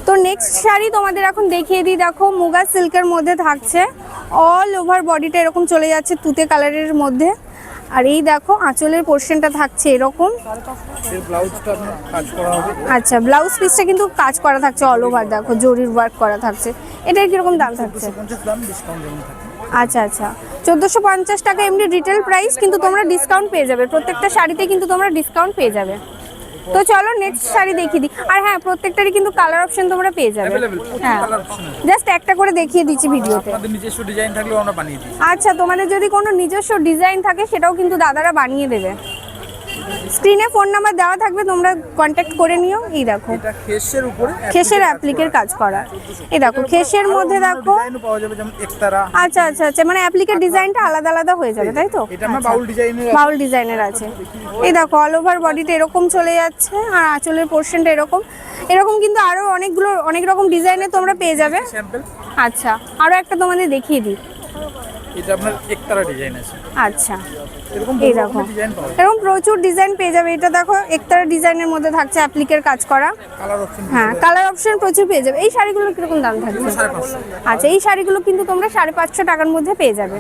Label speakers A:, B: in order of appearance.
A: তো নেক্সট শাড়ি তোমাদের এখন দেখিয়ে দিই, দেখো মুগা সিল্কের মধ্যে থাকছে, অল ওভার বডিটা এরকম চলে যাচ্ছে তুতে কালারের মধ্যে। আর এই দেখো আঁচলের পোর্শনটা থাকছে এরকম। আচ্ছা, ব্লাউজ পিসটা কিন্তু কাজ করা থাকছে অল ওভার, দেখো জরির ওয়ার্ক করা থাকছে। এটার কিরকম দাম থাকছে? আচ্ছা আচ্ছা, 1450 টাকা এমনি রিটেল প্রাইস, কিন্তু তোমরা ডিসকাউন্ট পেয়ে যাবে, প্রত্যেকটা শাড়িতে কিন্তু তোমরা ডিসকাউন্ট পেয়ে যাবে। তো চলো নেক্সট শাড়ি দেখিয়ে দিই। আর হ্যাঁ, প্রত্যেকটারই কিন্তু কালার অপশন তোমরা পেয়ে যাবে। হ্যাঁ, জাস্ট একটা করে দেখিয়ে দিচ্ছি ভিডিওতে।
B: আপনাদের নিজস্ব ডিজাইন থাকলে আমরা বানিয়ে দিই।
A: আচ্ছা, তোমাদের যদি কোনো নিজস্ব ডিজাইন থাকে সেটাও কিন্তু দাদারা বানিয়ে দেবে। স্ক্রিনে ফোন নাম্বার দেওয়া থাকবে, তোমরা কন্ট্যাক্ট করে নিও। এই দেখো
B: এটা খেসের উপরে
A: খেসের অ্যাপ্লিকের কাজ করা। এই দেখো খেসের মধ্যে দেখো
B: ডিজাইনও পাওয়া যাবে, যেমন একতারা।
A: আচ্ছা আচ্ছা আচ্ছা, মানে অ্যাপ্লিকের ডিজাইনটা আলাদা আলাদা হয়ে যাবে, তাই তো?
B: এটা আমার বাউল ডিজাইনের,
A: বাউল ডিজাইনের আছে। এই দেখো অল ওভার বডিতে এরকম চলে যাচ্ছে, আর আঁচলের পোর্শনটা এরকম এরকম, কিন্তু আরো অনেকগুলো অনেক রকম ডিজাইনের তোমরা পেয়ে যাবে।
B: স্যাম্পল।
A: আচ্ছা, আরো একটা তোমাদের দেখিয়ে দিই।
B: এটা আপনার একতারা ডিজাইন আছে।
A: আচ্ছা,
B: এরকম
A: এই দেখো
B: ডিজাইন পাওয়া যাবে,
A: এরকম প্রচুর ডিজাইন পেয়ে যাবে। এটা দেখো একতারা ডিজাইনের মধ্যে থাকছে অ্যাপ্লিকের কাজ করা।
B: Colour option.
A: হ্যাঁ, কালার অপশন প্রচুর পেয়ে যাবে। এই শাড়িগুলোর কিরকম দাম থাকছে?
B: 550।
A: আচ্ছা, এই শাড়িগুলো কিন্তু তোমরা 550 টাকার মধ্যে পেয়ে যাবে।